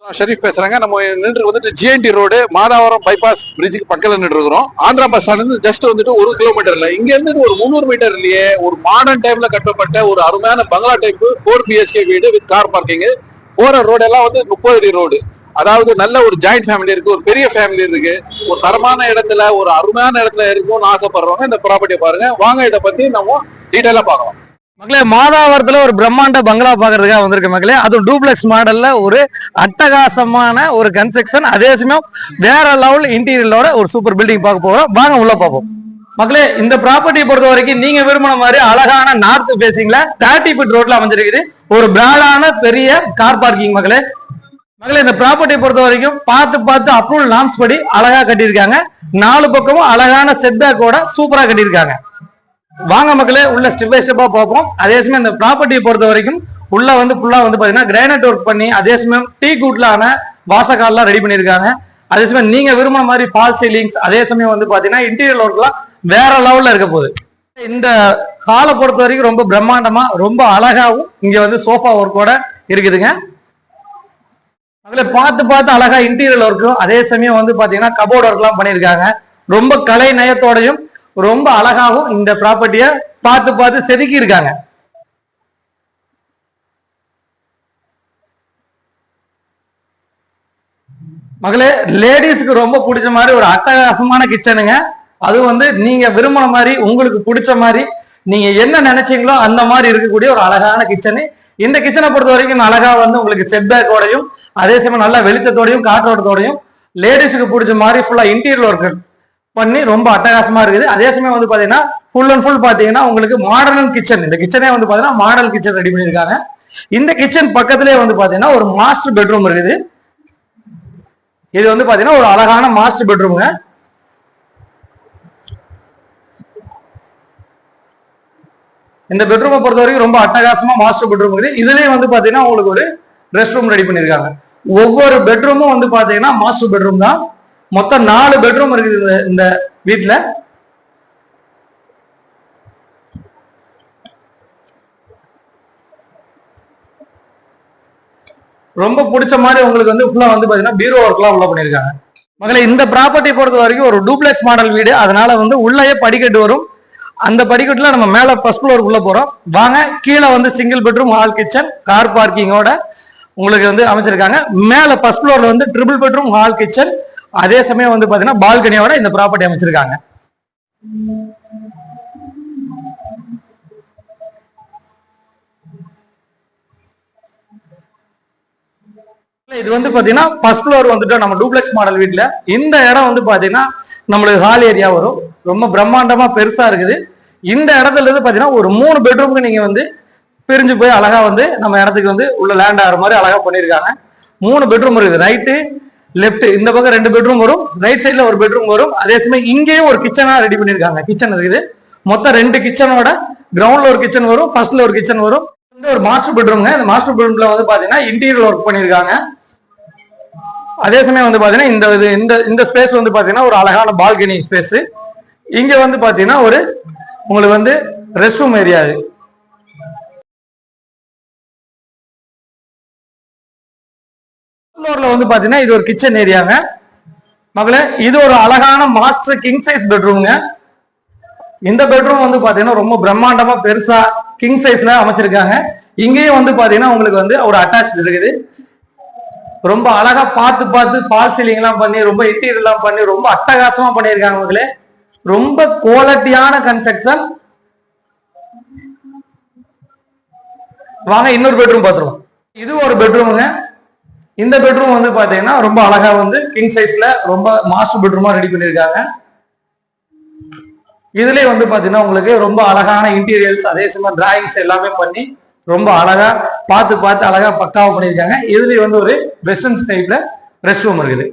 ஷெரீப் பேசுறாங்க. நம்ம நின்று வந்துட்டு ஜிஎன்டி ரோடு மாதாவரம் பைபாஸ் பிரிட்ஜுக்கு பக்கத்துல நின்று இருக்கிறோம். ஆந்திரா பஸ் ஸ்டாண்ட்ல இருந்து ஜஸ்ட் வந்துட்டு 1 கிலோமீட்டர்ல இங்க இருந்து ஒரு 300 மீட்டர்லயே ஒரு மாடர்ன் டைப்ல கட்டப்பட்ட ஒரு அருமையான பங்களா டைப் 4 BHK வீடு வித் கார் பார்க்கிங். போற ரோடு எல்லாம் வந்து 30 அடி ரோடு. அதாவது நல்ல ஒரு ஜாயிண்ட் ஃபேமிலி இருக்கு, ஒரு பெரிய ஃபேமிலி இருக்கு, ஒரு தரமான இடத்துல ஒரு அருமையான இடத்துல இருக்கும்னு ஆசைப்படுறவங்க இந்த ப்ராப்பர்ட்டியை பாருங்க. வாங்க இதை பத்தி நம்ம டீட்டெயிலா பார்க்கலாம். மக்களே, மாதாவரத்துல ஒரு பிரம்மாண்ட பங்களா பாக்குறதுக்காக வந்திருக்க மக்களே. அதுவும் டூப்ளெக்ஸ் மாடல்ல ஒரு அட்டகாசமான ஒரு கன்ஸ்ட்ரக்ஷன், அதே சமயம் வேற லெவல் இன்டீரியரோட ஒரு சூப்பர் பில்டிங் பார்க்க போறோம். வாங்க உள்ள பார்ப்போம். மக்களே, இந்த ப்ராப்பர்ட்டியை பொறுத்த வரைக்கும் நீங்க விரும்பின மாதிரி அழகான நார்த் பேசிங்ல 30 ஃபீட் ரோட்ல அமைஞ்சிருக்குது. ஒரு பிராடான பெரிய கார் பார்க்கிங். மக்களே, இந்த ப்ராப்பர்ட்டியை பொறுத்த வரைக்கும் பார்த்து அப்ரூவல் நாம்ஸ் படி அழகா கட்டியிருக்காங்க. 4 பக்கமும் அழகான செட்பேக்கோட சூப்பரா கட்டியிருக்காங்க. வாங்க மக்களே, உள்ள ஸ்டெப் பை ஸ்டெப்பா பார்ப்போம். அதே சமயம் இந்த ப்ராப்பர்ட்டியை பொறுத்த வரைக்கும் உள்ள வந்து ஃபுல்லா வந்து பாத்தீங்கன்னா கிரானைட் ஒர்க் பண்ணி, அதே சமயம் டீ கூட்லான வாசக்கால்லாம் ரெடி பண்ணிருக்காங்க. அதே சமயம் நீங்க விரும்பின மாதிரி ஃபால் சீலிங்ஸ், அதே சமயம் வந்து பாத்தீங்கன்னா இன்டீரியர் ஒர்க்லாம் வேற லெவல்ல இருக்க போகுது. இந்த ஹாலை பொறுத்த வரைக்கும் ரொம்ப பிரம்மாண்டமா ரொம்ப அழகாவும் இங்க வந்து சோஃபா ஒர்க்கோட இருக்குதுங்க. அதுல பார்த்து அழகா இன்டீரியர் ஒர்க்கும், அதே சமயம் வந்து பாத்தீங்கன்னா கபோர்ட் ஒர்க் எல்லாம் பண்ணிருக்காங்க. ரொம்ப கலை நயத்தோடையும் ரொம்ப அழகாகவும் இந்த ப்ராப்பர்ட்டிய பார்த்து செதுக்கி இருக்காங்க. மகளே, லேடிஸ்க்கு ரொம்ப பிடிச்ச மாதிரி ஒரு அட்டகாசமான கிச்சனுங்க. அது வந்து நீங்க விரும்பின மாதிரி உங்களுக்கு பிடிச்ச மாதிரி நீங்க என்ன நினைச்சீங்களோ அந்த மாதிரி இருக்கக்கூடிய ஒரு அழகான கிச்சனு. இந்த கிச்சனை பொறுத்த வரைக்கும் அழகா வந்து உங்களுக்கு செட் பேக்கோடையும், அதே சமயம் நல்ல வெளிச்சத்தோடையும் காற்றோட்டத்தோடையும் லேடிஸுக்கு பிடிச்ச மாதிரி ஃபுல்லா இன்டீரியர் ஒர்க் பண்ணி ரொம்ப அட்டகாசமா இருக்குது. அதே சமயம் வந்து பாத்தீங்கன்னா ஃபுல் அண்ட் ஃபுல் பாத்தீங்கன்னா உங்களுக்கு மாடர்ன் கிச்சன். இந்த கிச்சனே வந்து பாத்தீங்கன்னா மாடல் கிச்சன் ரெடி பண்ணிருக்காங்க. இந்த கிச்சன் பக்கத்திலே வந்து பாத்தீங்கன்னா ஒரு மாஸ்டர் பெட்ரூம் இருக்குது. இது வந்து பாத்தீங்கன்னா ஒரு அழகான மாஸ்டர் பெட்ரூமுங்க. இந்த பெட்ரூமை பொறுத்த வரைக்கும் ரொம்ப அட்டகாசமா மாஸ்டர் பெட்ரூம் இருக்குது. இதுலயே வந்து பாத்தீங்கன்னா உங்களுக்கு ஒரு ரெஸ்ட் ரூம் ரெடி பண்ணிருக்காங்க. ஒவ்வொரு பெட்ரூமும் வந்து பாத்தீங்கன்னா மாஸ்டர் பெட்ரூம் தான். மொத்தம் 4 பெட்ரூம் இருக்குது இந்த வீட்டுல. ரொம்ப பிடிச்ச மாதிரி உங்களுக்கு வந்து ஃபுல்லா வந்து பாத்தீங்கன்னா பீரோ ஒர்க் எல்லாம் உள்ள பண்ணிருக்காங்க. மகளே, இந்த ப்ராப்பர்ட்டி பொறுத்த வரைக்கும் ஒரு டூப்ளெக்ஸ் மாடல் வீடு. அதனால வந்து உள்ளேயே படிக்கட்டு வரும். அந்த படிக்கட்டுல நம்ம மேல ஃபர்ஸ்ட் ஃப்ளோர் உள்ள போறோம். வாங்க, கீழே வந்து single bedroom hall kitchen car பார்க்கிங்கோட உங்களுக்கு வந்து அமைச்சிருக்காங்க. மேல ஃபர்ஸ்ட் ஃப்ளோர்ல வந்து ட்ரிபிள் பெட்ரூம் ஹால் கிச்சன், அதே சமயம் வந்து பாத்தீங்கன்னா பால்கனியோட இந்த ப்ராப்பர்ட்டி அமைச்சிருக்காங்க. இது வந்து பாத்தீங்கன்னா ஃபர்ஸ்ட் ஃப்ளோர் வந்துட்டு நம்ம டூப்ளெக்ஸ் மாடல் வீட்டுல இந்த இடம் வந்து பாத்தீங்கன்னா நம்மளுக்கு ஹால் ஏரியா வரும். ரொம்ப பிரம்மாண்டமா பெருசா இருக்குது. இந்த இடத்துல இருந்து பாத்தீங்கன்னா ஒரு 3 பெட்ரூமுக்கு நீங்க வந்து பிரிஞ்சு போய் அழகா வந்து நம்ம இடத்துக்கு வந்து உள்ள லேண்ட் ஆகிற மாதிரி அழகா பண்ணிருக்காங்க. 3 பெட்ரூம் இருக்குது. ரைட்டு லெப்ட் இந்த பக்கம் 2 பெட்ரூம் வரும், ரைட் சைட்ல ஒரு பெட்ரூம் வரும். அதே சமயம் இங்கேயும் ஒரு கிச்சனா ரெடி பண்ணிருக்காங்க. கிச்சன் இருக்குது. மொத்தம் 2 கிச்சனோட கிரவுண்ட்ல ஒரு கிச்சன் வரும், ஃபர்ஸ்ட்ல ஒரு கிச்சன் வரும். இந்த ஒரு மாஸ்டர் பெட்ரூம்ங்க. இந்த மாஸ்டர் பெட்ரூம்ல வந்து பாத்தீங்கன்னா இன்டீரியர் ஒர்க் பண்ணிருக்காங்க. அதே சமயம் வந்து பாத்தீங்கன்னா இந்த ஸ்பேஸ் வந்து பாத்தீங்கன்னா ஒரு அழகான பால்கனி ஸ்பேஸ். இங்க வந்து பாத்தீங்கன்னா ஒரு உங்களுக்கு வந்து ரெஸ்ட் ரூம் ஏரியா. ஃப்ளோர்ல வந்து பாத்தீங்கன்னா இது ஒரு கிச்சன் ஏரியாங்க. மகளே, இது ஒரு அழகான மாஸ்டர் கிங் சைஸ் பெட்ரூம்ங்க. இந்த பெட்ரூம் வந்து பாத்தீங்கன்னா ரொம்ப பிரம்மாண்டமா பெருசா கிங் சைஸ்ல அமைச்சிருக்காங்க. இங்கேயும் வந்து பாத்தீங்கன்னா உங்களுக்கு வந்து ஒரு அட்டாச் இருக்குது. ரொம்ப அழகா பார்த்து ஃபால் சீலிங் எல்லாம் பண்ணி ரொம்ப இன்டீரியர் எல்லாம் பண்ணி ரொம்ப அட்டகாசமா பண்ணியிருக்காங்க. மக்களே, ரொம்ப குவாலிட்டியான கன்ஸ்ட்ரக்ஷன். வாங்க இன்னொரு பெட்ரூம் பார்த்துருவோம். இது ஒரு பெட்ரூமுங்க. இந்த பெட்ரூம் வந்து பாத்தீங்கன்னா ரொம்ப அழகா வந்து கிங் சைஸ்ல ரொம்ப மாஸ்டர் பெட்ரூமா ரெடி பண்ணிருக்காங்க. இதுலயே வந்து பாத்தீங்கன்னா உங்களுக்கு ரொம்ப அழகான இன்டீரியர்ஸ், அதே சமயம் டிராயிங்ஸ் எல்லாமே பண்ணி ரொம்ப அழகா பார்த்து அழகா பக்காவா பண்ணிருக்காங்க. இதுலயே வந்து ஒரு வெஸ்டர்ன் டைப்ல ரெஸ்ட் ரூம் இருக்குது.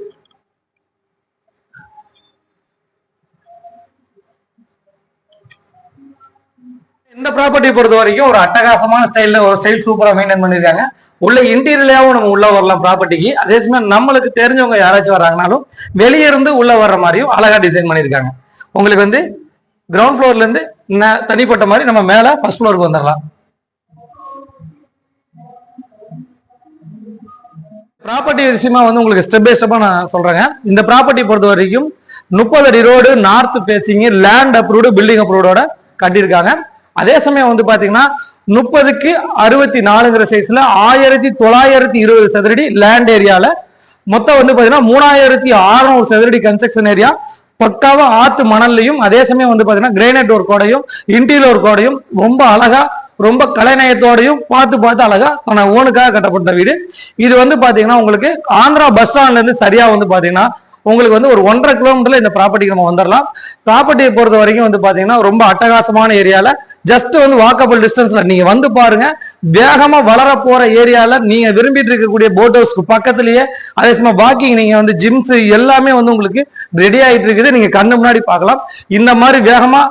இந்த ப்ராப்பர்ட்டியை பொறுத்த வரைக்கும் ஒரு அட்டகாசமான ஸ்டைல்ல ஒரு ஸ்டைல் சூப்பரா மெயின்டைன் பண்ணிருக்காங்க. உள்ள இன்டீரியர்லயாவும் நம்ம உள்ள வரலாம் ப்ராப்பர்ட்டிக்கு. அதே சமயம் நம்மளுக்கு தெரிஞ்சவங்க யாராச்சும் வராங்கனாலும் வெளியே இருந்து உள்ள வர்ற மாதிரியும் அழகா டிசைன் பண்ணிருக்காங்க. உங்களுக்கு வந்து கிரவுண்ட் ஃப்ளோர்ல இருந்து தனிப்பட்ட மாதிரி நம்ம மேல ஃபர்ஸ்ட் ஃப்ளோருக்கு வந்துடலாம். ப்ராப்பர்ட்டி விஷயமா வந்து உங்களுக்கு ஸ்டெப் பை ஸ்டெப்பா நான் சொல்றேங்க. இந்த ப்ராப்பர்ட்டி பொறுத்த வரைக்கும் 30 அடி road, north facing, land approved, building அப்ரூவோட கட்டியிருக்காங்க. அதே சமயம் வந்து பாத்தீங்கன்னா 30க்கு 64 சைஸ்ல 1920 சதுரடி லேண்ட் ஏரியால மொத்தம் வந்து பாத்தீங்கன்னா 3600 சதுரடி கன்ஸ்ட்ரக்ஷன் ஏரியா. பக்காவா ஆத்து மணல்லையும் அதே சமயம் வந்து பாத்தீங்கன்னா கிரைனைட் ஒர்க்கோடையும் இன்டீரியர் ஒர்க்கோடையும் ரொம்ப அழகா ரொம்ப கலைநயத்தோடையும் பார்த்து அழகா தன ஓனுக்காக கட்டப்பட்ட வீடு. இது வந்து பாத்தீங்கன்னா உங்களுக்கு ஆந்திரா பஸ் ஸ்டாண்ட்ல இருந்து சரியா வந்து பாத்தீங்கன்னா உங்களுக்கு வந்து ஒரு 1.5 கிலோமீட்டர்ல இந்த ப்ராப்பர்ட்டிக்கு நம்ம வந்துடலாம். ப்ராப்பர்ட்டியை பொறுத்த வரைக்கும் வந்து பாத்தீங்கன்னா ரொம்ப அட்டகாசமான ஏரியால ஜஸ்ட் வந்து வாக்கபிள் டிஸ்டன்ஸ்ல நீங்க வந்து பாருங்க. வேகமா வளர போற ஏரியால நீங்க விரும்பிட்டு இருக்கக்கூடிய போட் ஹவுஸ்க்கு பக்கத்திலேயே அதே சமயம் வாக்கிங் நீங்க வந்து ஜிம்ஸ் எல்லாமே வந்து உங்களுக்கு ரெடி ஆயிட்டு இருக்குது. நீங்க கண்ணு முன்னாடி பார்க்கலாம். இந்த மாதிரி வேகமா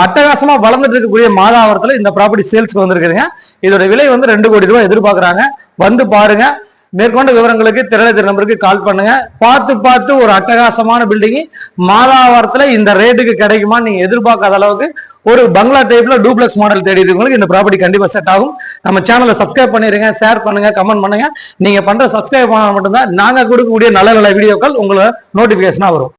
அட்டகாசமா வளர்ந்துட்டு இருக்கக்கூடிய மாதாவரத்துல இந்த ப்ராப்பர்ட்டி சேல்ஸ்க்கு வந்திருக்குதுங்க. இதோட விலை வந்து 2 கோடி ரூபாய் எதிர்பார்க்கறாங்க. வந்து பாருங்க. மேற்கொண்ட விவரங்களுக்கு திரையில நம்பருக்கு கால் பண்ணுங்க. பார்த்து ஒரு அட்டகாசமான பில்டிங் மாதாவரத்துல இந்த ரேட்டுக்கு கிடைக்குமா நீங்க எதிர்பார்க்காத அளவுக்கு ஒரு பங்களா டைப்ல டூப்ளெக்ஸ் மாடல் தேடி இருக்கவங்களுக்கு இந்த ப்ராப்பர்ட்டி கண்டிப்பா செட் ஆகும். நம்ம சேனலை சப்ஸ்கிரைப் பண்ணிருங்க, ஷேர் பண்ணுங்க, கமெண்ட் பண்ணுங்க. நீங்க பண்ற சப்ஸ்கிரைப் பண்ணா மட்டும்தான் நாங்க கொடுக்கக்கூடிய நல்ல நல்ல வீடியோக்கள் உங்களை நோட்டிபிகேஷனா வரும்.